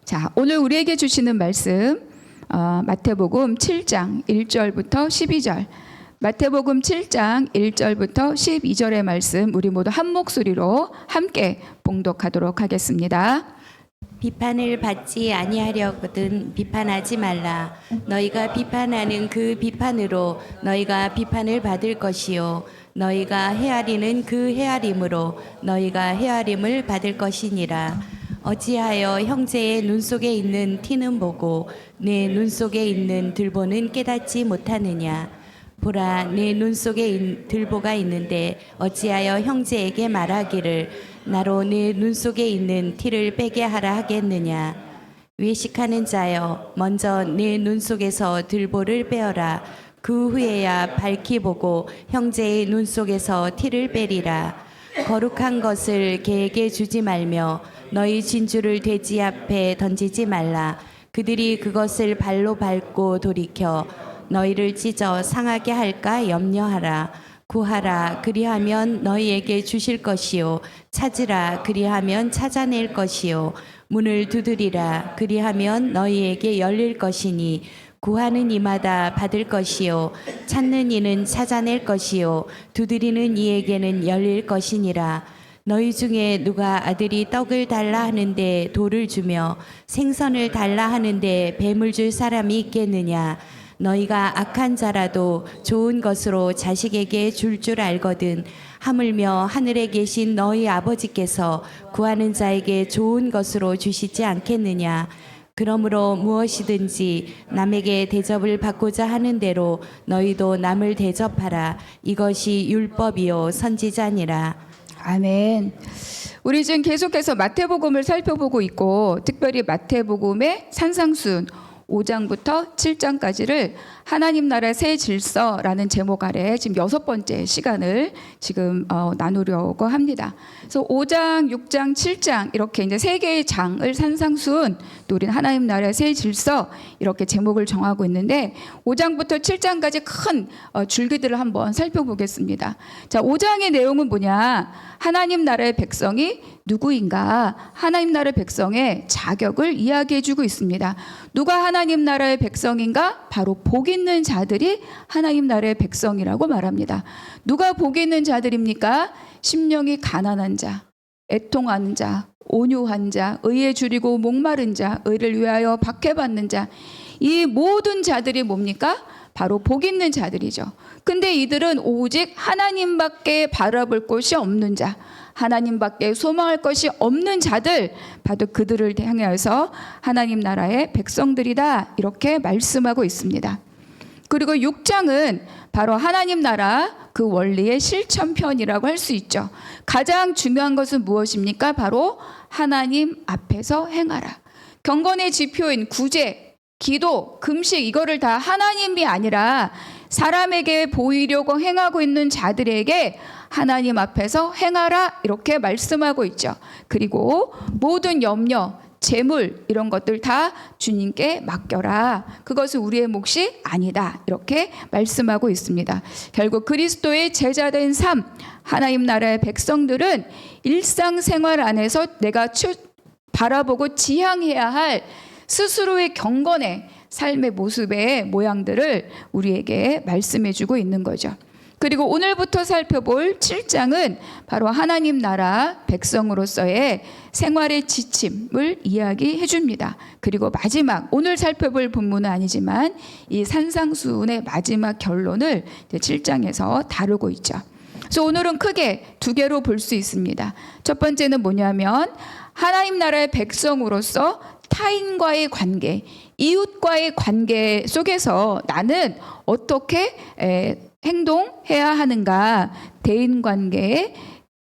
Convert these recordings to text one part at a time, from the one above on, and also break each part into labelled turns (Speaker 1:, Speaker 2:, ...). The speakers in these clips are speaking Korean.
Speaker 1: 자, 오늘 우리에게 주시는 말씀 마태복음 7장 1절부터 12절. 마태복음 7장 1절부터 12절의 말씀 우리 모두 한 목소리로 함께 봉독하도록 하겠습니다.
Speaker 2: 비판을 받지 아니하려거든 비판하지 말라. 너희가 비판하는 그 비판으로 너희가 비판을 받을 것이요 너희가 헤아리는 그 헤아림으로 너희가 헤아림을 받을 것이니라. 어찌하여 형제의 눈 속에 있는 티는 보고 내 눈 속에 있는 들보는 깨닫지 못하느냐. 보라, 내 눈 속에 들보가 있는데 어찌하여 형제에게 말하기를 나로 내 눈 속에 있는 티를 빼게 하라 하겠느냐. 외식하는 자여, 먼저 내 눈 속에서 들보를 빼어라. 그 후에야 밝히 보고 형제의 눈 속에서 티를 빼리라. 거룩한 것을 개에게 주지 말며 너희 진주를 돼지 앞에 던지지 말라. 그들이 그것을 발로 밟고 돌이켜 너희를 찢어 상하게 할까 염려하라. 구하라, 그리하면 너희에게 주실 것이요 찾으라, 그리하면 찾아낼 것이요 문을 두드리라, 그리하면 너희에게 열릴 것이니 구하는 이마다 받을 것이요 찾는 이는 찾아낼 것이요 두드리는 이에게는 열릴 것이니라. 너희 중에 누가 아들이 떡을 달라 하는데 돌을 주며 생선을 달라 하는데 뱀을 줄 사람이 있겠느냐. 너희가 악한 자라도 좋은 것으로 자식에게 줄 알거든 하물며 하늘에 계신 너희 아버지께서 구하는 자에게 좋은 것으로 주시지 않겠느냐. 그러므로 무엇이든지 남에게 대접을 받고자 하는 대로 너희도 남을 대접하라. 이것이 율법이요 선지자니라.
Speaker 1: 아멘. 우리 지금 계속해서 마태복음을 살펴보고 있고 특별히 마태복음의 산상순 5장부터 7장까지를 하나님 나라의 새 질서라는 제목 아래 지금 6번째 시간을 지금 나누려고 합니다. 그래서 5장, 6장, 7장 이렇게 이제 세 개의 장을 산상순 또 우리는 하나님 나라의 새 질서 이렇게 제목을 정하고 있는데 5장부터 7장까지 큰 줄기들을 한번 살펴보겠습니다. 자, 5장의 내용은 뭐냐? 하나님 나라의 백성이 누구인가? 하나님 나라의 백성의 자격을 이야기해 주고 있습니다. 누가 하나님 나라의 백성인가? 바로 복 있는 자들이 하나님 나라의 백성이라고 말합니다. 누가 복 있는 자들입니까? 심령이 가난한 자, 애통하는 자, 온유한 자, 의에 줄이고 목마른 자, 의를 위하여 박해받는 자. 이 모든 자들이 뭡니까? 바로 복 있는 자들이죠. 근데 이들은 오직 하나님밖에 바라볼 곳이 없는 자, 하나님밖에 소망할 것이 없는 자들, 바로 그들을 향해서 하나님 나라의 백성들이다 이렇게 말씀하고 있습니다. 그리고 6장은 바로 하나님 나라 그 원리의 실천편이라고 할 수 있죠. 가장 중요한 것은 무엇입니까? 바로 하나님 앞에서 행하라. 경건의 지표인 구제, 기도, 금식 이거를 다 하나님이 아니라 사람에게 보이려고 행하고 있는 자들에게 하나님 앞에서 행하라 이렇게 말씀하고 있죠. 그리고 모든 염려, 재물 이런 것들 다 주님께 맡겨라. 그것은 우리의 몫이 아니다. 이렇게 말씀하고 있습니다. 결국 그리스도의 제자된 삶, 하나님 나라의 백성들은 일상생활 안에서 내가 바라보고 지향해야 할 스스로의 경건의 삶의 모습의 모양들을 우리에게 말씀해 주고 있는 거죠. 그리고 오늘부터 살펴볼 7장은 바로 하나님 나라 백성으로서의 생활의 지침을 이야기해 줍니다. 그리고 마지막 오늘 살펴볼 본문은 아니지만 이 산상수훈의 마지막 결론을 7장에서 다루고 있죠. 그래서 오늘은 크게 두 개로 볼 수 있습니다. 첫 번째는 뭐냐면 하나님 나라의 백성으로서 타인과의 관계, 이웃과의 관계 속에서 나는 어떻게 행동해야 하는가, 대인관계의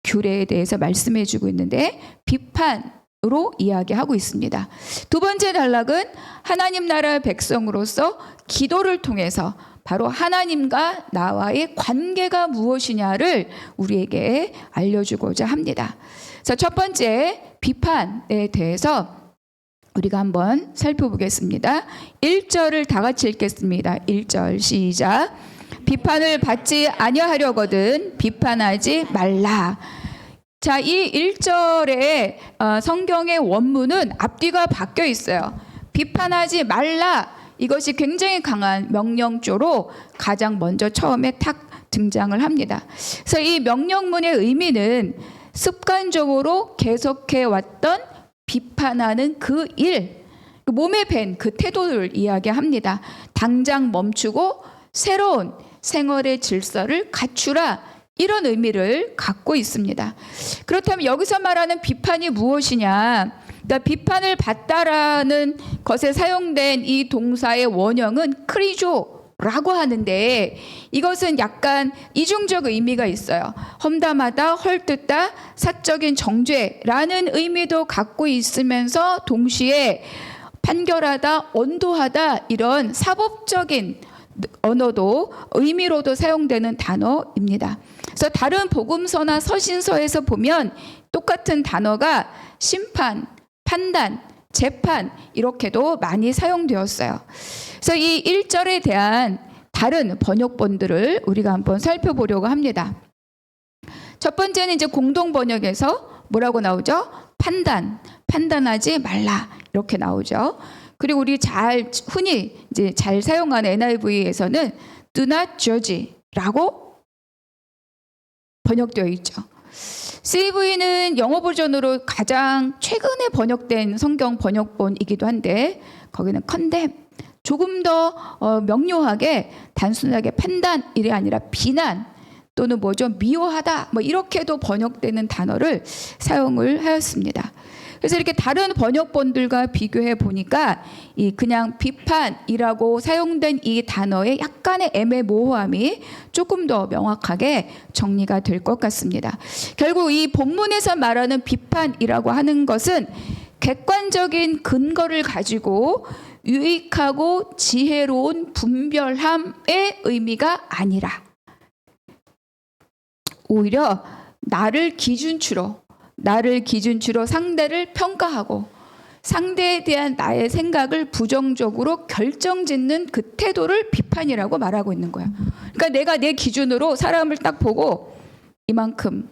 Speaker 1: 규례에 대해서 말씀해 주고 있는데 비판으로 이야기하고 있습니다. 두 번째 단락은 하나님 나라의 백성으로서 기도를 통해서 바로 하나님과 나와의 관계가 무엇이냐를 우리에게 알려주고자 합니다. 자, 첫 번째 비판에 대해서 우리가 한번 살펴보겠습니다. 1절을 다 같이 읽겠습니다. 1절 시작. 비판을 받지 아니하려거든 비판하지 말라. 자, 이 1절의 성경의 원문은 앞뒤가 바뀌어 있어요. 비판하지 말라. 이것이 굉장히 강한 명령조로 가장 먼저 처음에 탁 등장을 합니다. 그래서 이 명령문의 의미는 습관적으로 계속해 왔던 비판하는 그 일, 몸에 밴 그 태도를 이야기합니다. 당장 멈추고 새로운 생활의 질서를 갖추라. 이런 의미를 갖고 있습니다. 그렇다면 여기서 말하는 비판이 무엇이냐? 그러니까 비판을 받다라는 것에 사용된 이 동사의 원형은 크리조라고 하는데 이것은 약간 이중적 의미가 있어요. 험담하다, 헐뜯다, 사적인 정죄라는 의미도 갖고 있으면서 동시에 판결하다, 언도하다 이런 사법적인 언어도 의미로도 사용되는 단어입니다. 그래서 다른 복음서나 서신서에서 보면 똑같은 단어가 심판, 판단, 재판 이렇게도 많이 사용되었어요. 그래서 이 1절에 대한 다른 번역본들을 우리가 한번 살펴보려고 합니다. 첫 번째는 이제 공동 번역에서 뭐라고 나오죠? 판단하지 말라 이렇게 나오죠. 그리고 우리 흔히 이제 잘 사용하는 NIV에서는 do not judge라고 번역되어 있죠. CV는 영어 버전으로 가장 최근에 번역된 성경 번역본이기도 한데 거기는 condemn, 조금 더 명료하게 단순하게 판단이 아니라 비난 또는 뭐죠? 미워하다 뭐 이렇게도 번역되는 단어를 사용을 하였습니다. 그래서 이렇게 다른 번역본들과 비교해 보니까 이 그냥 비판이라고 사용된 이 단어의 약간의 애매모호함이 조금 더 명확하게 정리가 될 것 같습니다. 결국 이 본문에서 말하는 비판이라고 하는 것은 객관적인 근거를 가지고 유익하고 지혜로운 분별함의 의미가 아니라 오히려 나를 기준치로 상대를 평가하고 상대에 대한 나의 생각을 부정적으로 결정짓는 그 태도를 비판이라고 말하고 있는 거야. 그러니까 내가 내 기준으로 사람을 딱 보고 이만큼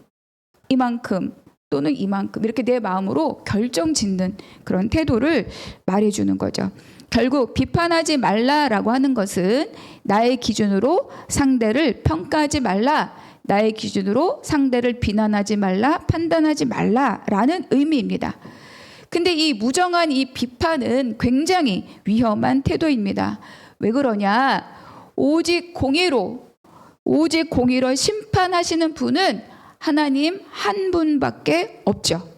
Speaker 1: 또는 이만큼 이렇게 내 마음으로 결정짓는 그런 태도를 말해주는 거죠. 결국 비판하지 말라라고 하는 것은 나의 기준으로 상대를 평가하지 말라, 나의 기준으로 상대를 비난하지 말라, 판단하지 말라라는 의미입니다. 근데 이 무정한 이 비판은 굉장히 위험한 태도입니다. 왜 그러냐? 오직 공의로 심판하시는 분은 하나님 한 분밖에 없죠.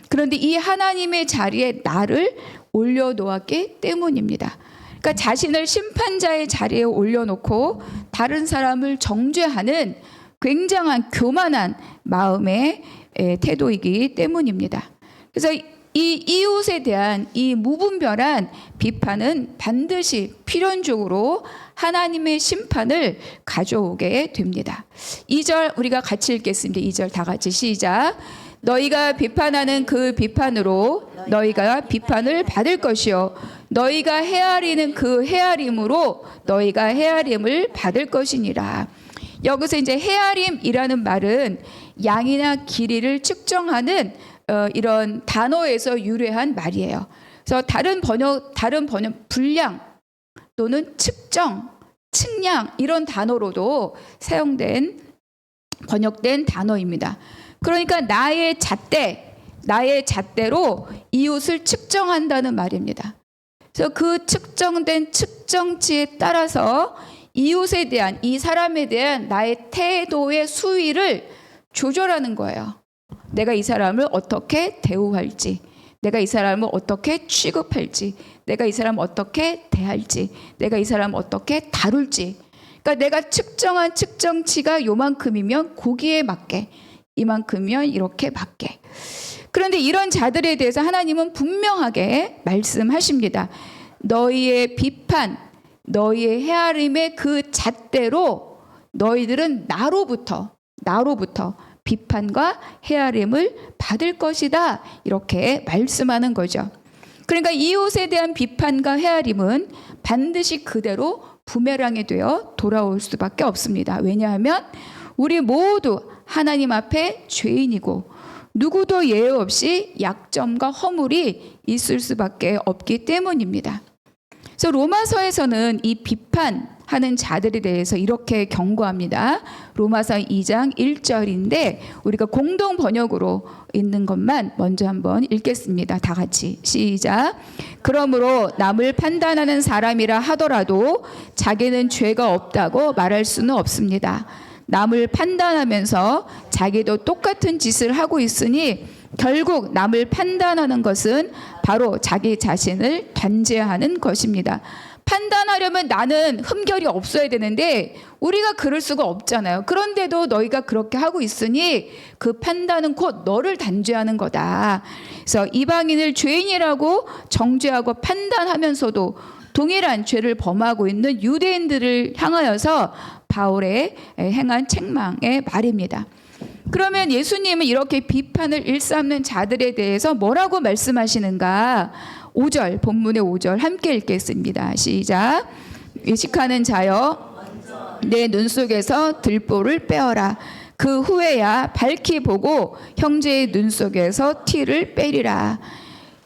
Speaker 1: 그런데 이 하나님의 자리에 나를 올려놓았기 때문입니다. 그러니까 자신을 심판자의 자리에 올려놓고 다른 사람을 정죄하는 굉장한 교만한 마음의 태도이기 때문입니다. 그래서 이 이웃에 대한 이 무분별한 비판은 반드시 필연적으로 하나님의 심판을 가져오게 됩니다. 2절 우리가 같이 읽겠습니다. 2절 다 같이 시작. 너희가 비판하는 그 비판으로 너희가 비판을 받을 것이요 너희가 헤아리는 그 헤아림으로 너희가 헤아림을 받을 것이니라. 여기서 이제 헤아림이라는 말은 양이나 길이를 측정하는 이런 단어에서 유래한 말이에요. 그래서 다른 번역 분량 또는 측정, 측량 이런 단어로도 번역된 단어입니다. 그러니까 나의 잣대로 이웃을 측정한다는 말입니다. 그래서 그 측정된 측정치에 따라서 이웃에 대한 이 사람에 대한 나의 태도의 수위를 조절하는 거예요. 내가 이 사람을 어떻게 대우할지, 내가 이 사람을 어떻게 취급할지, 내가 이 사람을 어떻게 대할지, 내가 이 사람을 어떻게 다룰지. 그러니까 내가 측정한 측정치가 요만큼이면 거기에 맞게, 이만큼이면 이렇게 맞게. 그런데 이런 자들에 대해서 하나님은 분명하게 말씀하십니다. 너희의 비판, 너희의 헤아림의 그 잣대로 너희들은 나로부터 비판과 헤아림을 받을 것이다. 이렇게 말씀하는 거죠. 그러니까 이웃에 대한 비판과 헤아림은 반드시 그대로 부메랑이 되어 돌아올 수밖에 없습니다. 왜냐하면 우리 모두 하나님 앞에 죄인이고 누구도 예외 없이 약점과 허물이 있을 수밖에 없기 때문입니다. 그래서 로마서에서는 이 비판하는 자들에 대해서 이렇게 경고합니다. 로마서 2장 1절인데 우리가 공동 번역으로 있는 것만 먼저 한번 읽겠습니다. 다 같이 시작. 그러므로 남을 판단하는 사람이라 하더라도 자기는 죄가 없다고 말할 수는 없습니다. 남을 판단하면서 자기도 똑같은 짓을 하고 있으니 결국 남을 판단하는 것은 바로 자기 자신을 단죄하는 것입니다. 판단하려면 나는 흠결이 없어야 되는데 우리가 그럴 수가 없잖아요. 그런데도 너희가 그렇게 하고 있으니 그 판단은 곧 너를 단죄하는 거다. 그래서 이방인을 죄인이라고 정죄하고 판단하면서도 동일한 죄를 범하고 있는 유대인들을 향하여서 바울의 행한 책망의 말입니다. 그러면 예수님은 이렇게 비판을 일삼는 자들에 대해서 뭐라고 말씀하시는가? 5절, 본문의 5절 함께 읽겠습니다. 시작. 외식하는 자여 내 눈 속에서 들보를 빼어라. 그 후에야 밝히 보고 형제의 눈 속에서 티를 빼리라.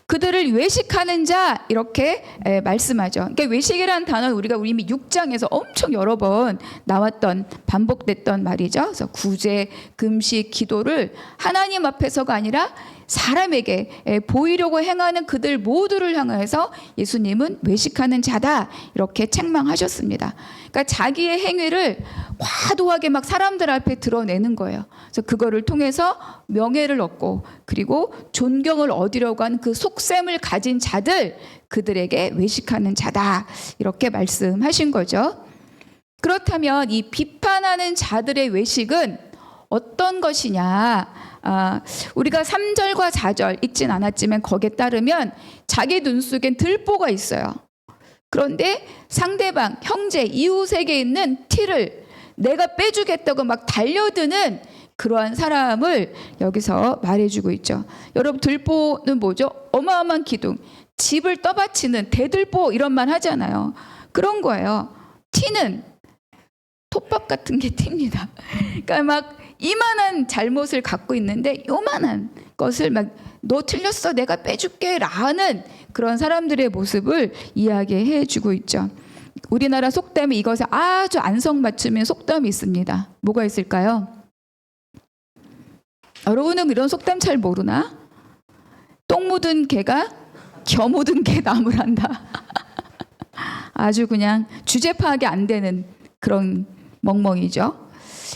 Speaker 1: 그들을 외식하는 자 이렇게 말씀하죠. 그러니까 외식이라는 단어는 우리가 이미 6장에서 엄청 여러 번 나왔던 반복됐던 말이죠. 그래서 구제, 금식, 기도를 하나님 앞에서가 아니라 사람에게 보이려고 행하는 그들 모두를 향해서 예수님은 외식하는 자다 이렇게 책망하셨습니다. 그러니까 자기의 행위를 과도하게 막 사람들 앞에 드러내는 거예요. 그래서 그거를 통해서 명예를 얻고 그리고 존경을 얻으려고 하는 그 속셈을 가진 자들 그들에게 외식하는 자다 이렇게 말씀하신 거죠. 그렇다면 이 비판하는 자들의 외식은 어떤 것이냐? 우리가 3절과 4절 읽진 않았지만 거기에 따르면 자기 눈 속엔 들보가 있어요. 그런데 상대방, 형제, 이웃에게 있는 티를 내가 빼주겠다고 막 달려드는 그러한 사람을 여기서 말해주고 있죠. 여러분 들보는 뭐죠? 어마어마한 기둥, 집을 떠받치는 대들보 이런 말 하잖아요. 그런 거예요. 티는 톱밥 같은 게 튑니다. 그러니까 막 이만한 잘못을 갖고 있는데 요만한 것을 막 너 틀렸어 내가 빼줄게 라는 그런 사람들의 모습을 이야기해 주고 있죠. 우리나라 속담에 이것에 아주 안성맞춤인 속담이 있습니다. 뭐가 있을까요? 여러분은 이런 속담 잘 모르나? 똥 묻은 개가 겨 묻은 개 나무란다. 아주 그냥 주제 파악이 안 되는 그런 멍멍이죠.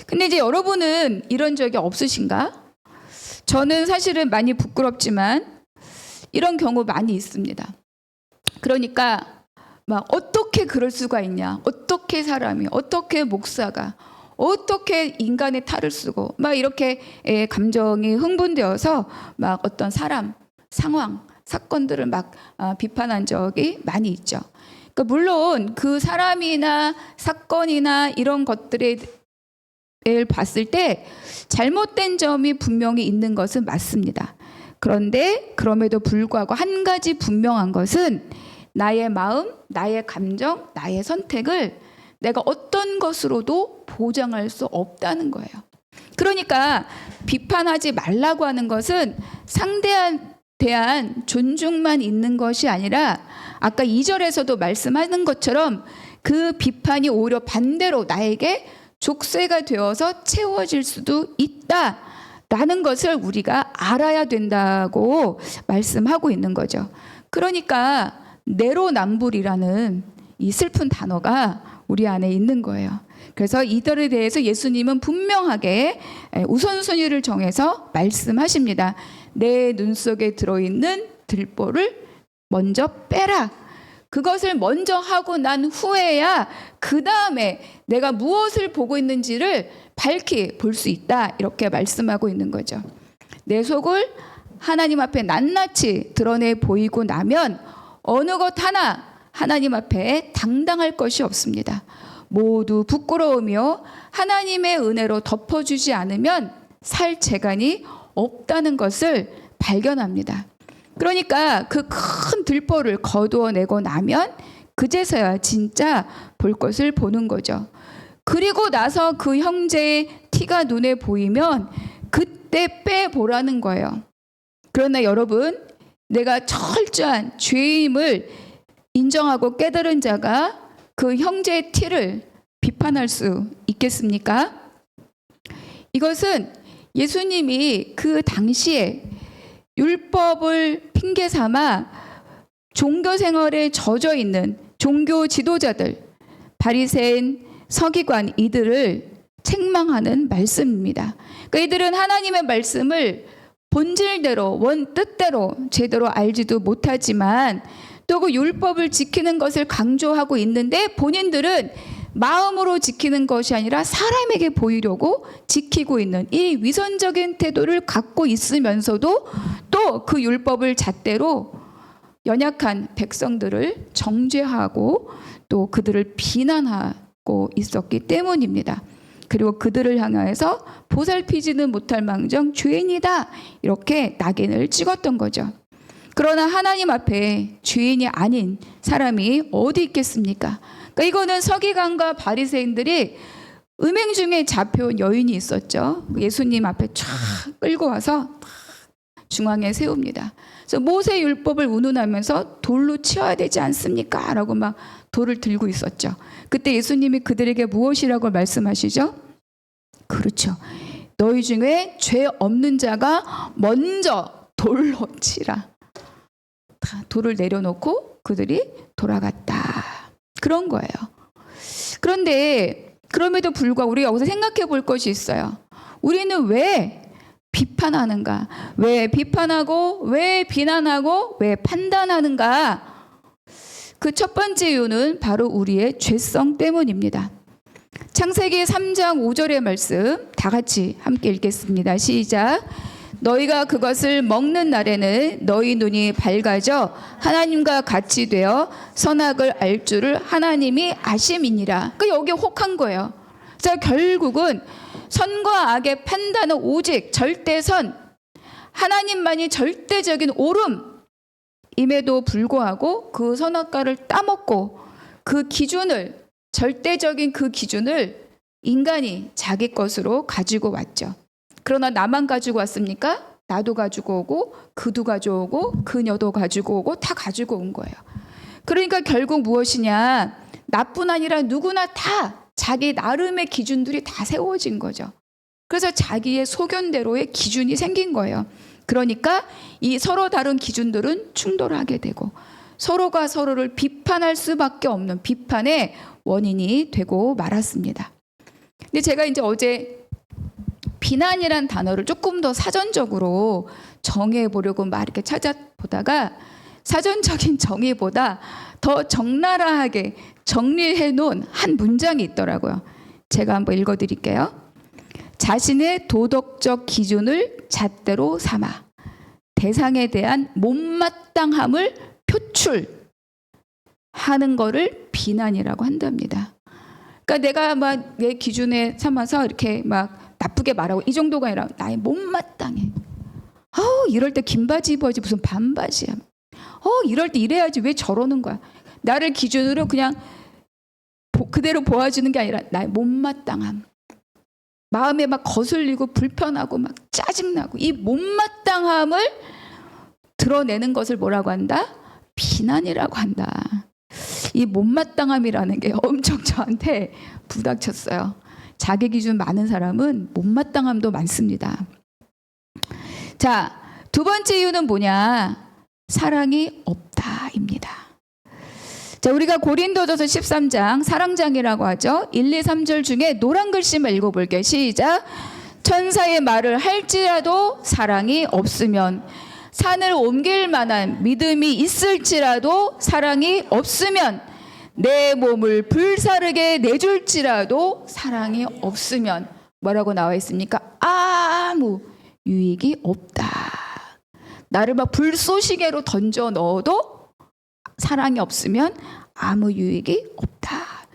Speaker 1: 근데 이제 여러분은 이런 적이 없으신가? 저는 사실은 많이 부끄럽지만 이런 경우 많이 있습니다. 그러니까 막 어떻게 그럴 수가 있냐? 어떻게 사람이, 어떻게 목사가, 어떻게 인간의 탈을 쓰고 막 이렇게 감정이 흥분되어서 막 어떤 사람, 상황, 사건들을 막 비판한 적이 많이 있죠. 그러니까 물론 그 사람이나 사건이나 이런 것들에 봤을 때 잘못된 점이 분명히 있는 것은 맞습니다. 그런데 그럼에도 불구하고 한 가지 분명한 것은 나의 마음, 나의 감정, 나의 선택을 내가 어떤 것으로도 보장할 수 없다는 거예요. 그러니까 비판하지 말라고 하는 것은 상대에 대한 존중만 있는 것이 아니라 아까 2절에서도 말씀하는 것처럼 그 비판이 오히려 반대로 나에게 족쇄가 되어서 채워질 수도 있다라는 것을 우리가 알아야 된다고 말씀하고 있는 거죠. 그러니까 내로남불이라는 이 슬픈 단어가 우리 안에 있는 거예요. 그래서 이들에 대해서 예수님은 분명하게 우선순위를 정해서 말씀하십니다. 내 눈 속에 들어있는 들보를 먼저 빼라. 그것을 먼저 하고 난 후에야 그 다음에 내가 무엇을 보고 있는지를 밝히 볼 수 있다. 이렇게 말씀하고 있는 거죠. 내 속을 하나님 앞에 낱낱이 드러내 보이고 나면 어느 것 하나 하나님 앞에 당당할 것이 없습니다. 모두 부끄러우며 하나님의 은혜로 덮어주지 않으면 살 재간이 없다는 것을 발견합니다. 그러니까 그 큰 들보를 거두어내고 나면 그제서야 진짜 볼 것을 보는 거죠. 그리고 나서 그 형제의 티가 눈에 보이면 그때 빼보라는 거예요. 그러나 여러분, 내가 철저한 죄임을 인정하고 깨달은 자가 그 형제의 티를 비판할 수 있겠습니까? 이것은 예수님이 그 당시에 율법을 핑계 삼아 종교 생활에 젖어 있는 종교 지도자들, 바리새인, 서기관 이들을 책망하는 말씀입니다. 그러니까 이들은 하나님의 말씀을 본질대로 원 뜻대로 제대로 알지도 못하지만 또 그 율법을 지키는 것을 강조하고 있는데 본인들은 마음으로 지키는 것이 아니라 사람에게 보이려고 지키고 있는 이 위선적인 태도를 갖고 있으면서도 또 그 율법을 잣대로 연약한 백성들을 정죄하고 또 그들을 비난하고 있었기 때문입니다. 그리고 그들을 향하여서 보살피지는 못할 망정 죄인이다 이렇게 낙인을 찍었던 거죠. 그러나 하나님 앞에 죄인이 아닌 사람이 어디 있겠습니까? 그러니까 이거는 서기관과 바리새인들이 음행 중에 잡혀온 여인이 있었죠. 예수님 앞에 쫙 끌고 와서 중앙에 세웁니다. 그래서 모세 율법을 운운하면서 돌로 치어야 되지 않습니까? 라고 막 돌을 들고 있었죠. 그때 예수님이 그들에게 무엇이라고 말씀하시죠? 그렇죠. 너희 중에 죄 없는 자가 먼저 돌로 치라. 다 돌을 내려놓고 그들이 돌아갔다. 그런 거예요. 그런데 그럼에도 불구하고 우리가 여기서 생각해 볼 것이 있어요. 우리는 왜 비판하는가? 왜 비판하고 왜 비난하고 왜 판단하는가? 그 첫 번째 이유는 바로 우리의 죄성 때문입니다. 창세기 3장 5절의 말씀 다 같이 함께 읽겠습니다. 시작. 너희가 그것을 먹는 날에는 너희 눈이 밝아져 하나님과 같이 되어 선악을 알 줄을 하나님이 아심이니라. 그러니까 여기 혹한 거예요. 그래서 결국은 선과 악의 판단은 오직 절대선, 하나님만이 절대적인 옳음임에도 불구하고 그 선악과를 따먹고 그 기준을, 절대적인 그 기준을 인간이 자기 것으로 가지고 왔죠. 그러나 나만 가지고 왔습니까? 나도 가지고 오고 그도 가져오고 그녀도 가지고 오고 다 가지고 온 거예요. 그러니까 결국 무엇이냐? 나뿐 아니라 누구나 다 자기 나름의 기준들이 다 세워진 거죠. 그래서 자기의 소견대로의 기준이 생긴 거예요. 그러니까 이 서로 다른 기준들은 충돌하게 되고 서로가 서로를 비판할 수밖에 없는 비판의 원인이 되고 말았습니다. 근데 제가 이제 어제 비난이란 단어를 조금 더 사전적으로 정의해 보려고 막 이렇게 찾아보다가 사전적인 정의보다 더 적나라하게 정리해 놓은 한 문장이 있더라고요. 제가 한번 읽어 드릴게요. 자신의 도덕적 기준을 잣대로 삼아 대상에 대한 못마땅함을 표출하는 거를 비난이라고 한답니다. 그러니까 내가 막 내 기준에 삼아서 이렇게 막 나쁘게 말하고 이 정도가 아니라 나의 못마땅해. 이럴 때 긴 바지 입어야지 무슨 반바지야. 이럴 때 이래야지 왜 저러는 거야. 나를 기준으로 그냥 그대로 보아주는 게 아니라 나의 못마땅함. 마음에 막 거슬리고 불편하고 막 짜증나고 이 못마땅함을 드러내는 것을 뭐라고 한다? 비난이라고 한다. 이 못마땅함이라는 게 엄청 저한테 부닥쳤어요. 자기 기준 많은 사람은 못마땅함도 많습니다. 자, 두 번째 이유는 뭐냐? 사랑이 없다입니다. 자, 우리가 고린도전서 13장 사랑장이라고 하죠. 1, 2, 3절 중에 노란 글씨만 읽어볼게요. 시작. 천사의 말을 할지라도 사랑이 없으면, 산을 옮길 만한 믿음이 있을지라도 사랑이 없으면, 내 몸을 불사르게 내줄지라도 사랑이 없으면 뭐라고 나와 있습니까? 아무 유익이 없다. 나를 막 불쏘시개로 던져 넣어도 사랑이 없으면 아무 유익이 없다.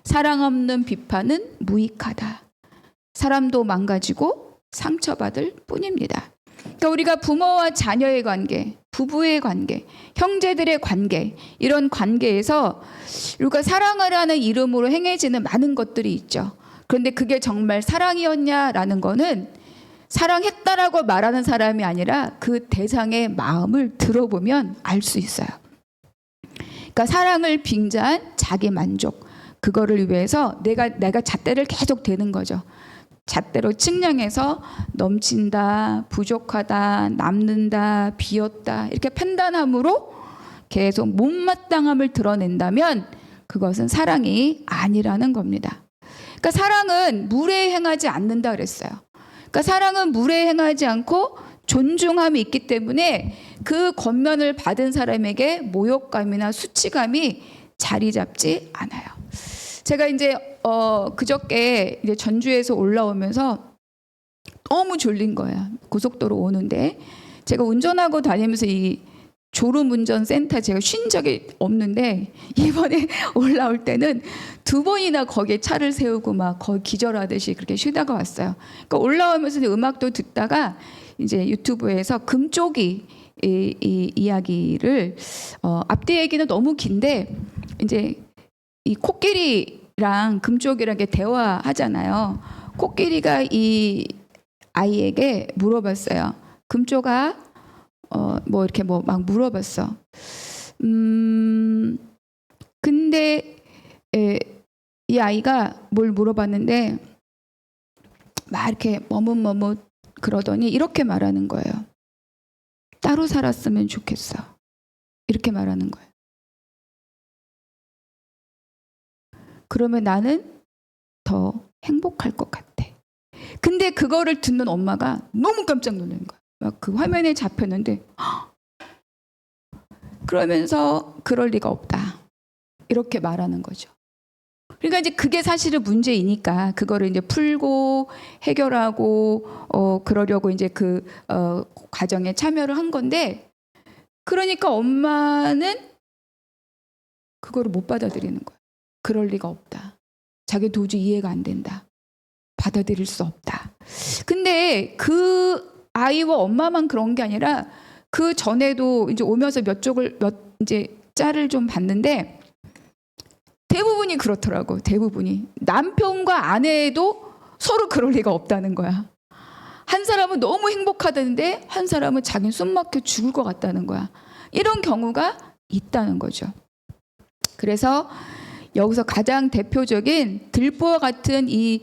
Speaker 1: 사랑 없는 비판은 무익하다. 사람도 망가지고 상처받을 뿐입니다. 그러니까 우리가 부모와 자녀의 관계, 부부의 관계, 형제들의 관계, 이런 관계에서 우리가 사랑하라는 이름으로 행해지는 많은 것들이 있죠. 그런데 그게 정말 사랑이었냐라는 거는 사랑했다라고 말하는 사람이 아니라 그 대상의 마음을 들어보면 알 수 있어요. 그러니까 사랑을 빙자한 자기 만족, 그거를 위해서 내가 잣대를 계속 대는 거죠. 잣대로 측량해서 넘친다, 부족하다, 남는다, 비었다 이렇게 판단함으로 계속 못마땅함을 드러낸다면 그것은 사랑이 아니라는 겁니다. 그러니까 사랑은 물에 행하지 않는다 그랬어요. 그러니까 사랑은 물에 행하지 않고 존중함이 있기 때문에 그 권면을 받은 사람에게 모욕감이나 수치감이 자리 잡지 않아요. 제가 이제 그저께 이제 전주에서 올라오면서 너무 졸린 거야. 고속도로 오는데 제가 운전하고 다니면서 이 졸음운전센터 제가 쉰 적이 없는데 이번에 올라올 때는 2번이나 거기에 차를 세우고 막 거의 기절하듯이 그렇게 쉬다가 왔어요. 그러니까 올라오면서 음악도 듣다가 이제 유튜브에서 금쪽이 이 이야기를 앞뒤 얘기는 너무 긴데 이제 이 코끼리랑 금쪽이랑 대화하잖아요. 코끼리가 이 아이에게 물어봤어요. 금쪽아, 뭐 이렇게 뭐 막 물어봤어. 근데 이 아이가 뭘 물어봤는데 막 이렇게 머뭇머뭇 그러더니 이렇게 말하는 거예요. 따로 살았으면 좋겠어. 이렇게 말하는 거예요. 그러면 나는 더 행복할 것 같아. 근데 그거를 듣는 엄마가 너무 깜짝 놀라는 거야. 막 그 화면에 잡혔는데 그러면서 그럴 리가 없다. 이렇게 말하는 거죠. 그러니까 이제 그게 사실은 문제이니까 그거를 이제 풀고 해결하고 그러려고 이제 그 과정에 참여를 한 건데 그러니까 엄마는 그거를 못 받아들이는 거야. 그럴 리가 없다. 자기 도저히 이해가 안 된다. 받아들일 수 없다. 근데 그 아이와 엄마만 그런 게 아니라 그 전에도 이제 오면서 이제 짤을 좀 봤는데 대부분이 그렇더라고. 대부분이 남편과 아내도 서로 그럴 리가 없다는 거야. 한 사람은 너무 행복하다는데 한 사람은 자기는 숨 막혀 죽을 것 같다는 거야. 이런 경우가 있다는 거죠. 그래서 여기서 가장 대표적인 들보와 같은 이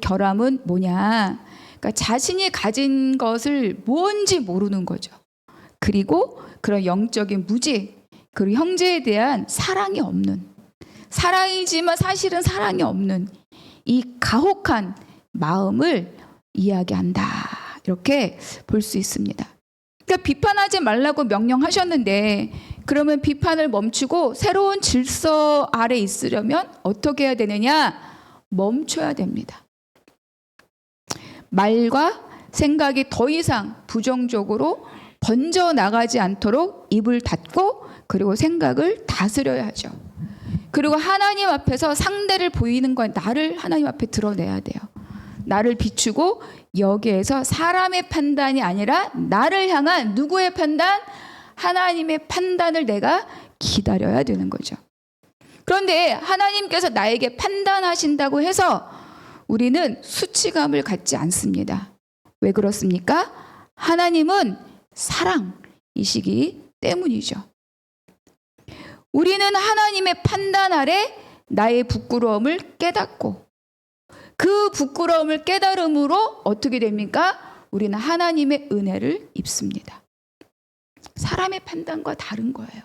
Speaker 1: 결함은 뭐냐? 그러니까 자신이 가진 것을 뭔지 모르는 거죠. 그리고 그런 영적인 무지, 그리고 형제에 대한 사랑이 없는, 사랑이지만 사실은 사랑이 없는 이 가혹한 마음을 이야기한다. 이렇게 볼 수 있습니다. 그러니까 비판하지 말라고 명령하셨는데 그러면 비판을 멈추고 새로운 질서 아래 있으려면 어떻게 해야 되느냐? 멈춰야 됩니다. 말과 생각이 더 이상 부정적으로 번져나가지 않도록 입을 닫고 그리고 생각을 다스려야 하죠. 그리고 하나님 앞에서 상대를 보이는 건 나를 하나님 앞에 드러내야 돼요. 나를 비추고 여기에서 사람의 판단이 아니라 나를 향한 누구의 판단? 하나님의 판단을 내가 기다려야 되는 거죠. 그런데 하나님께서 나에게 판단하신다고 해서 우리는 수치감을 갖지 않습니다. 왜 그렇습니까? 하나님은 사랑이시기 때문이죠. 우리는 하나님의 판단 아래 나의 부끄러움을 깨닫고 그 부끄러움을 깨달음으로 어떻게 됩니까? 우리는 하나님의 은혜를 입습니다. 사람의 판단과 다른 거예요.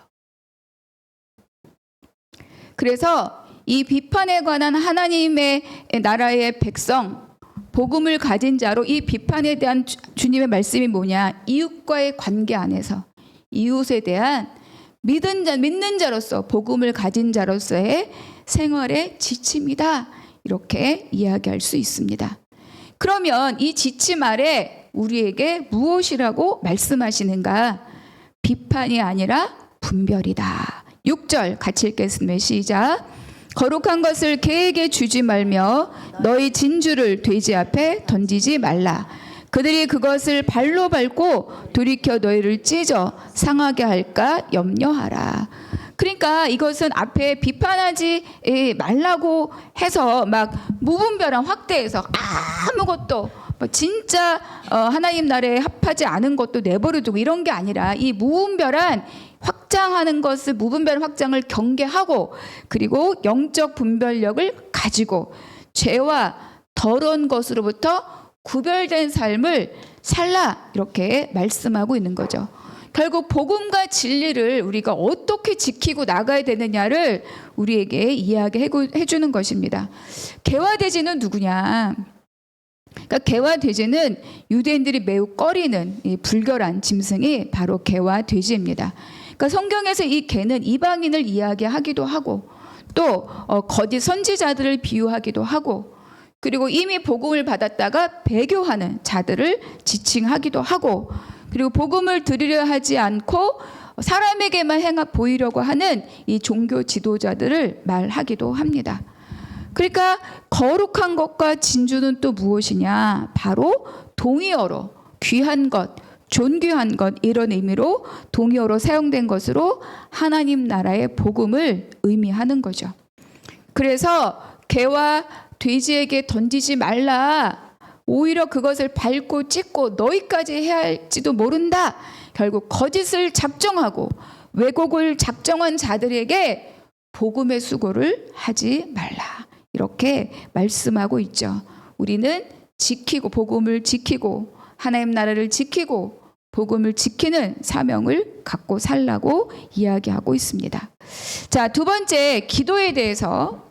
Speaker 1: 그래서 이 비판에 관한 하나님의 나라의 백성, 복음을 가진 자로 이 비판에 대한 주님의 말씀이 뭐냐? 이웃과의 관계 안에서 이웃에 대한 믿는 자로서 복음을 가진 자로서의 생활의 지침이다. 이렇게 이야기할 수 있습니다. 그러면 이 지침 아래 우리에게 무엇이라고 말씀하시는가? 비판이 아니라 분별이다. 6절 같이 읽겠습니다. 시작. 거룩한 것을 개에게 주지 말며 너희 진주를 돼지 앞에 던지지 말라. 그들이 그것을 발로 밟고 돌이켜 너희를 찢어 상하게 할까 염려하라. 그러니까 이것은 앞에 비판하지 말라고 해서 막 무분별한 확대해서 아무것도 진짜 하나님 나라에 합하지 않은 것도 내버려두고 이런 게 아니라 이 무분별한 확장하는 것을 무분별한 확장을 경계하고 그리고 영적 분별력을 가지고 죄와 더러운 것으로부터 구별된 삶을 살라 이렇게 말씀하고 있는 거죠. 결국 복음과 진리를 우리가 어떻게 지키고 나가야 되느냐를 우리에게 이야기해 주는 것입니다. 개화돼지는 누구냐? 그러니까 개화돼지는 유대인들이 매우 꺼리는 이 불결한 짐승이 바로 개화돼지입니다. 그러니까 성경에서 이 개는 이방인을 이야기하기도 하고 또 거짓 선지자들을 비유하기도 하고 그리고 이미 복음을 받았다가 배교하는 자들을 지칭하기도 하고 그리고 복음을 들으려 하지 않고 사람에게만 보이려고 하는 이 종교 지도자들을 말하기도 합니다. 그러니까 거룩한 것과 진주는 또 무엇이냐? 바로 동의어로 귀한 것, 존귀한 것 이런 의미로 동의어로 사용된 것으로 하나님 나라의 복음을 의미하는 거죠. 그래서 개와 돼지에게 던지지 말라. 오히려 그것을 밟고 찢고 너희까지 해야 할지도 모른다. 결국 거짓을 작정하고 왜곡을 작정한 자들에게 복음의 수고를 하지 말라. 이렇게 말씀하고 있죠. 우리는 지키고 복음을 지키고 하나님 나라를 지키고 복음을 지키는 사명을 갖고 살라고 이야기하고 있습니다. 자, 두 번째 기도에 대해서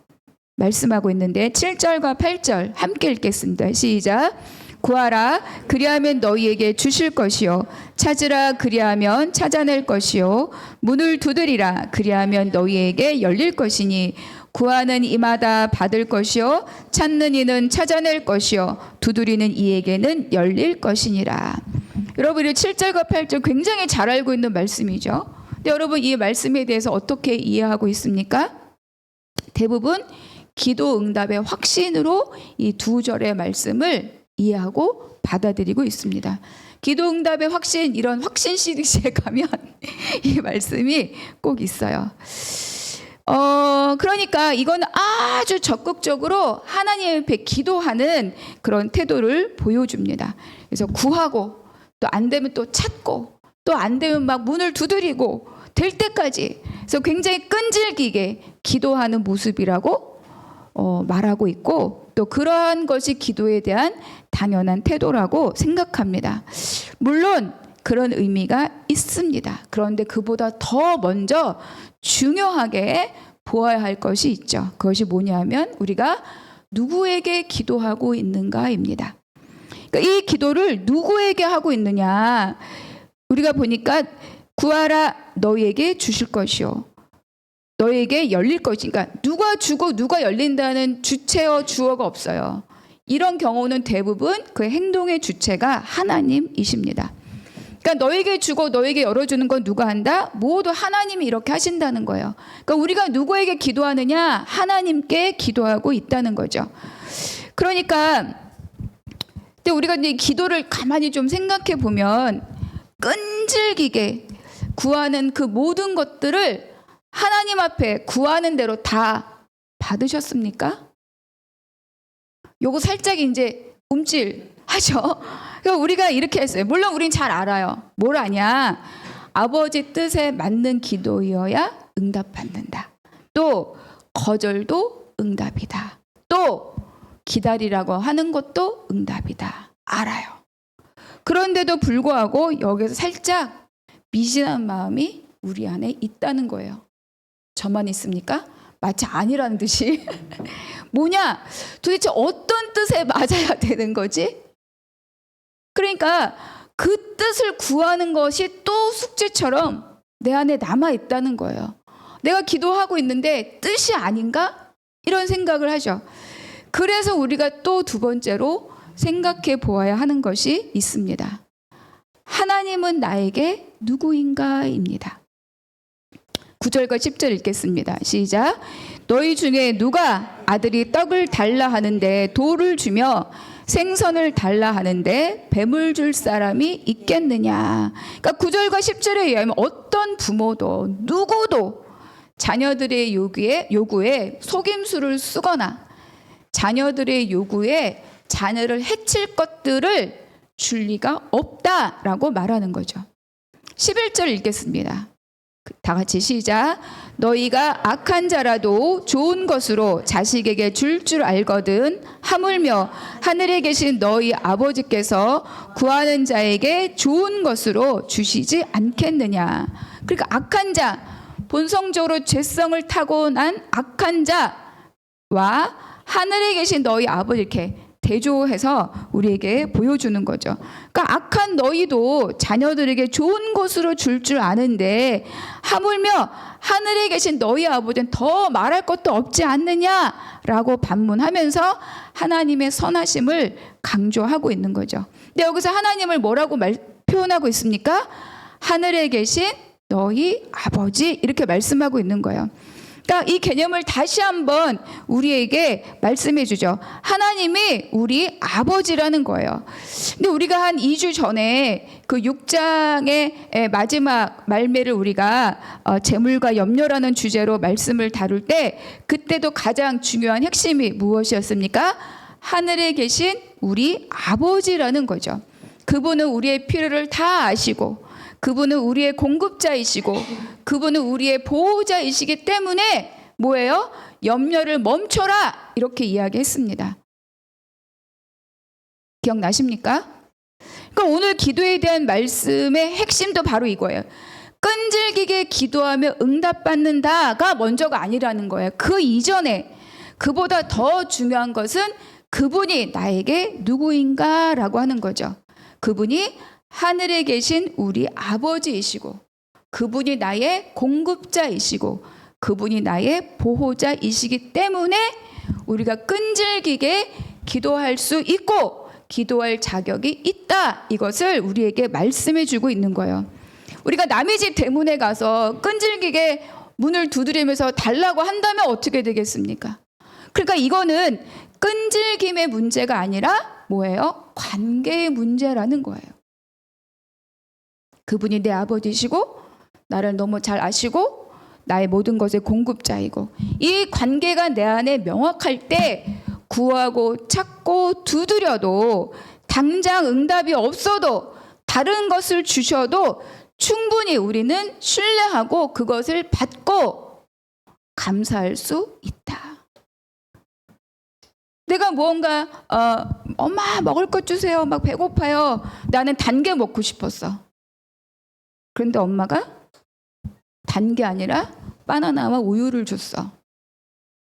Speaker 1: 말씀하고 있는데 7절과 8절 함께 읽겠습니다. 시작. 구하라 그리하면 너희에게 주실 것이요 찾으라 그리하면 찾아낼 것이요 문을 두드리라 그리하면 너희에게 열릴 것이니 구하는 이마다 받을 것이요 찾는 이는 찾아낼 것이요 두드리는 이에게는 열릴 것이니라. 여러분 이 7절과 8절 굉장히 잘 알고 있는 말씀이죠. 근데 여러분 이 말씀에 대해서 어떻게 이해하고 있습니까? 대부분 기도 응답의 확신으로 이 두 절의 말씀을 이해하고 받아들이고 있습니다. 기도 응답의 확신 이런 확신 시리즈에 가면 이 말씀이 꼭 있어요. 그러니까 이건 아주 적극적으로 하나님 앞에 기도하는 그런 태도를 보여줍니다. 그래서 구하고 또 안 되면 또 찾고 또 안 되면 막 문을 두드리고 될 때까지 그래서 굉장히 끈질기게 기도하는 모습이라고 말하고 있고 또 그러한 것이 기도에 대한 당연한 태도라고 생각합니다. 물론 그런 의미가 있습니다. 그런데 그보다 더 먼저 중요하게 보아야 할 것이 있죠. 그것이 뭐냐면 우리가 누구에게 기도하고 있는가입니다. 그러니까 이 기도를 누구에게 하고 있느냐. 우리가 보니까 구하라 너희에게 주실 것이요. 너에게 열릴 것이. 그러니까 누가 주고 누가 열린다는 주체어 주어가 없어요. 이런 경우는 대부분 그 행동의 주체가 하나님이십니다. 그러니까 너에게 주고 너에게 열어주는 건 누가 한다? 모두 하나님이 이렇게 하신다는 거예요. 그러니까 우리가 누구에게 기도하느냐? 하나님께 기도하고 있다는 거죠. 그러니까 근데 우리가 이 기도를 가만히 좀 생각해 보면 끈질기게 구하는 그 모든 것들을 하나님 앞에 구하는 대로 다 받으셨습니까? 요거 살짝 이제 움찔하죠. 그러니까 우리가 이렇게 했어요. 물론 우린 잘 알아요. 뭘 아냐? 아버지 뜻에 맞는 기도이어야 응답받는다. 또 거절도 응답이다. 또 기다리라고 하는 것도 응답이다. 알아요. 그런데도 불구하고 여기서 살짝 미진한 마음이 우리 안에 있다는 거예요. 저만 있습니까? 마치 아니라는 듯이. 뭐냐? 도대체 어떤 뜻에 맞아야 되는 거지? 그러니까 그 뜻을 구하는 것이 또 숙제처럼 내 안에 남아 있다는 거예요. 내가 기도하고 있는데 뜻이 아닌가? 이런 생각을 하죠. 그래서 우리가 또 두 번째로 생각해 보아야 하는 것이 있습니다. 하나님은 나에게 누구인가입니다. 9절과 10절 읽겠습니다. 시작. 너희 중에 누가 아들이 떡을 달라 하는데 돌을 주며 생선을 달라 하는데 뱀을 줄 사람이 있겠느냐. 그러니까 9절과 10절에 의하면 어떤 부모도 누구도 자녀들의 요구에 속임수를 쓰거나 자녀들의 요구에 자녀를 해칠 것들을 줄 리가 없다라고 말하는 거죠. 11절 읽겠습니다. 다 같이 시작. 너희가 악한 자라도 좋은 것으로 자식에게 줄 알거든 하물며 하늘에 계신 너희 아버지께서 구하는 자에게 좋은 것으로 주시지 않겠느냐. 그러니까 악한 자, 본성적으로 죄성을 타고난 악한 자와 하늘에 계신 너희 아버지 이렇게 대조해서 우리에게 보여주는 거죠. 그러니까 악한 너희도 자녀들에게 좋은 것으로 줄 아는데 하물며 하늘에 계신 너희 아버지는 더 말할 것도 없지 않느냐라고 반문하면서 하나님의 선하심을 강조하고 있는 거죠. 근데 여기서 하나님을 뭐라고 표현하고 있습니까? 하늘에 계신 너희 아버지 이렇게 말씀하고 있는 거예요. 그러니까 이 개념을 다시 한번 우리에게 말씀해 주죠. 하나님이 우리 아버지라는 거예요. 근데 우리가 한 2주 전에 그 6장의 마지막 말미를 우리가 재물과 염려라는 주제로 말씀을 다룰 때 그때도 가장 중요한 핵심이 무엇이었습니까? 하늘에 계신 우리 아버지라는 거죠. 그분은 우리의 필요를 다 아시고 그분은 우리의 공급자이시고 그분은 우리의 보호자이시기 때문에 뭐예요? 염려를 멈춰라 이렇게 이야기했습니다. 기억나십니까? 그러니까 오늘 기도에 대한 말씀의 핵심도 바로 이거예요. 끈질기게 기도하며 응답받는다가 먼저가 아니라는 거예요. 그 이전에 그보다 더 중요한 것은 그분이 나에게 누구인가라고 하는 거죠. 그분이 하늘에 계신 우리 아버지이시고 그분이 나의 공급자이시고 그분이 나의 보호자이시기 때문에 우리가 끈질기게 기도할 수 있고 기도할 자격이 있다. 이것을 우리에게 말씀해 주고 있는 거예요. 우리가 남의 집 대문에 가서 끈질기게 문을 두드리면서 달라고 한다면 어떻게 되겠습니까? 그러니까 이거는 끈질김의 문제가 아니라 뭐예요? 관계의 문제라는 거예요. 그분이 내 아버지시고 나를 너무 잘 아시고 나의 모든 것의 공급자이고 이 관계가 내 안에 명확할 때 구하고 찾고 두드려도 당장 응답이 없어도 다른 것을 주셔도 충분히 우리는 신뢰하고 그것을 받고 감사할 수 있다. 내가 무언가 엄마 먹을 것 주세요. 막 배고파요. 나는 단 게 먹고 싶었어. 그런데 엄마가 단 게 아니라 바나나와 우유를 줬어.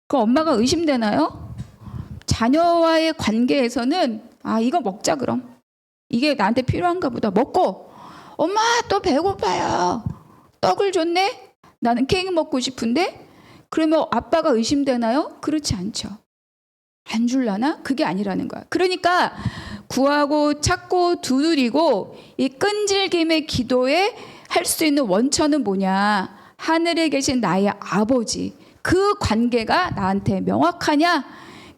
Speaker 1: 그럼 엄마가 의심되나요? 자녀와의 관계에서는 이거 먹자 그럼. 이게 나한테 필요한가 보다. 먹고 엄마 또 배고파요. 떡을 줬네? 나는 케이크 먹고 싶은데? 그러면 아빠가 의심되나요? 그렇지 않죠. 안 줄라나? 그게 아니라는 거야. 그러니까 구하고 찾고 두드리고 이 끈질김의 기도에 할 수 있는 원천은 뭐냐? 하늘에 계신 나의 아버지. 그 관계가 나한테 명확하냐?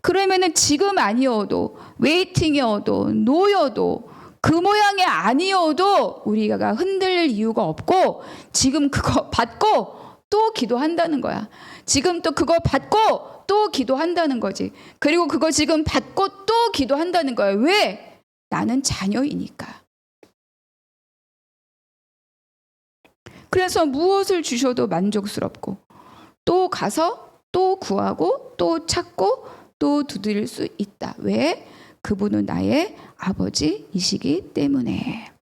Speaker 1: 그러면은 지금 아니어도 웨이팅이어도 놓여도 그 모양이 아니어도 우리가 흔들릴 이유가 없고 지금 그거 받고 또 기도한다는 거야. 지금 또 그거 받고 또 기도한다는 거지. 그리고 그거 지금 받고 또 기도한다는 거야. 왜? 나는 자녀이니까. 그래서 무엇을 주셔도 만족스럽고 또 가서 또 구하고 또 찾고 또 두드릴 수 있다. 왜? 그분은 나의 아버지이시기 때문에.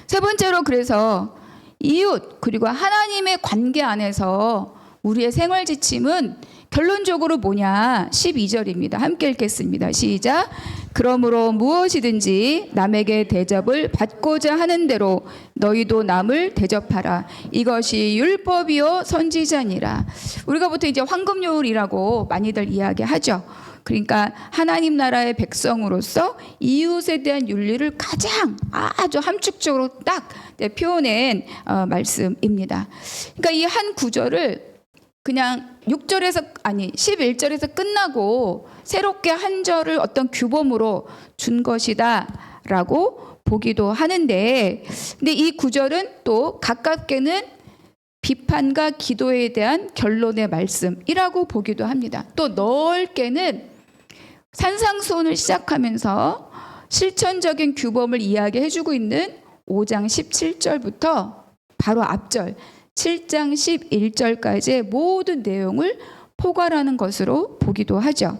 Speaker 1: 세 번째로 그래서 이웃 그리고 하나님의 관계 안에서 우리의 생활 지침은 결론적으로 뭐냐? 12절입니다. 함께 읽겠습니다. 시작. 그러므로 무엇이든지 남에게 대접을 받고자 하는 대로 너희도 남을 대접하라. 이것이 율법이요 선지자니라. 우리가 보통 이제 황금률이라고 많이들 이야기하죠. 그러니까 하나님 나라의 백성으로서 이웃에 대한 윤리를 가장 아주 함축적으로 딱 표현한 말씀입니다. 그러니까 이 한 구절을 그냥 11절에서 끝나고 새롭게 한 절을 어떤 규범으로 준 것이다라고 보기도 하는데, 근데 이 구절은 또 가깝게는 비판과 기도에 대한 결론의 말씀이라고 보기도 합니다. 또 넓게는 산상수훈을 시작하면서 실천적인 규범을 이야기해주고 있는 5장 17절부터 바로 앞절 7장 11절까지의 모든 내용을 포괄하는 것으로 보기도 하죠.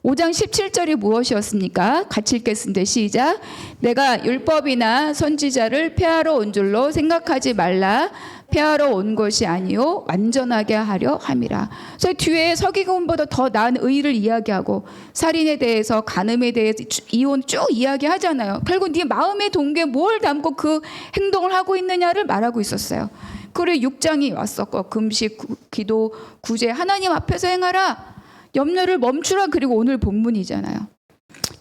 Speaker 1: 5장 17절이 무엇이었습니까? 같이 읽겠습니다. 시작. 내가 율법이나 선지자를 폐하러 온 줄로 생각하지 말라. 폐하러 온 것이 아니요 완전하게 하려 함이라. 그래서 뒤에 서기관보다 더 나은 의를 이야기하고 살인에 대해서, 간음에 대해서, 이혼 쭉 이야기하잖아요. 결국 네 마음의 동기에 뭘 담고 그 행동을 하고 있느냐를 말하고 있었어요. 그래 6장이 왔었고 금식, 기도, 구제 하나님 앞에서 행하라. 염려를 멈추라. 그리고 오늘 본문이잖아요.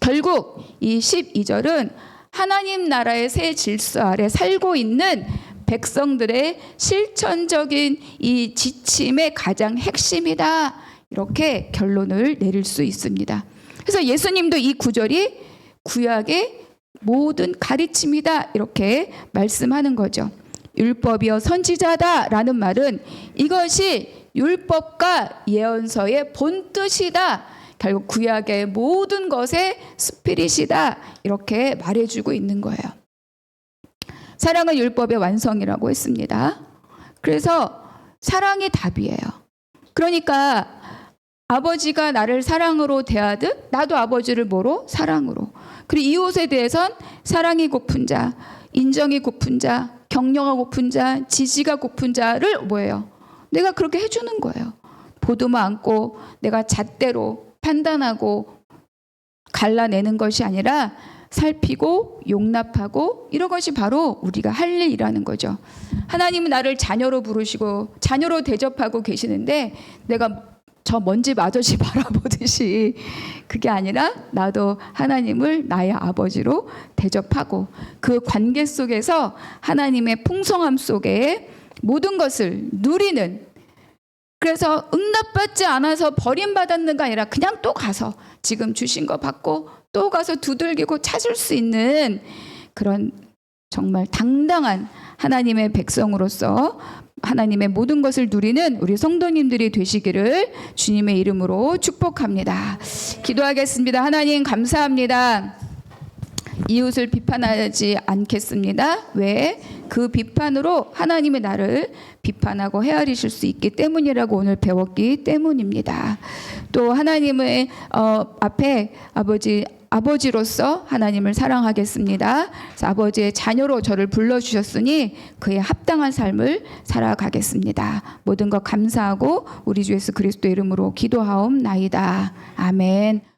Speaker 1: 결국 이 12절은 하나님 나라의 새 질서 아래 살고 있는 백성들의 실천적인 이 지침의 가장 핵심이다. 이렇게 결론을 내릴 수 있습니다. 그래서 예수님도 이 구절이 구약의 모든 가르침이다. 이렇게 말씀하는 거죠. 율법이여 선지자다라는 말은 이것이 율법과 예언서의 본뜻이다. 결국 구약의 모든 것의 스피릿이다. 이렇게 말해주고 있는 거예요. 사랑은 율법의 완성이라고 했습니다. 그래서 사랑이 답이에요. 그러니까 아버지가 나를 사랑으로 대하듯 나도 아버지를 뭐로? 사랑으로. 그리고 이웃에 대해선 사랑이 고픈 자, 인정이 고픈 자, 격려가 고픈 자, 지지가 고픈 자를 뭐예요? 내가 그렇게 해주는 거예요. 보듬어 안고 내가 잣대로 판단하고 갈라내는 것이 아니라 살피고 용납하고 이런 것이 바로 우리가 할 일이라는 거죠. 하나님은 나를 자녀로 부르시고 자녀로 대접하고 계시는데 내가 저 먼지 아저씨 바라보듯이 그게 아니라 나도 하나님을 나의 아버지로 대접하고 그 관계 속에서 하나님의 풍성함 속에 모든 것을 누리는, 그래서 응답받지 않아서 버림받았는가 아니라 그냥 또 가서 지금 주신 거 받고 또 가서 두들기고 찾을 수 있는 그런 정말 당당한 하나님의 백성으로서 하나님의 모든 것을 누리는 우리 성도님들이 되시기를 주님의 이름으로 축복합니다. 기도하겠습니다. 하나님 감사합니다. 이웃을 비판하지 않겠습니다. 왜? 그 비판으로 하나님의 나를 비판하고 헤아리실 수 있기 때문이라고 오늘 배웠기 때문입니다. 또 하나님의 앞에 아버지로서 하나님을 사랑하겠습니다. 그래서 아버지의 자녀로 저를 불러주셨으니 그에 합당한 삶을 살아가겠습니다. 모든 것 감사하고 우리 주 예수 그리스도 이름으로 기도하옵나이다. 아멘.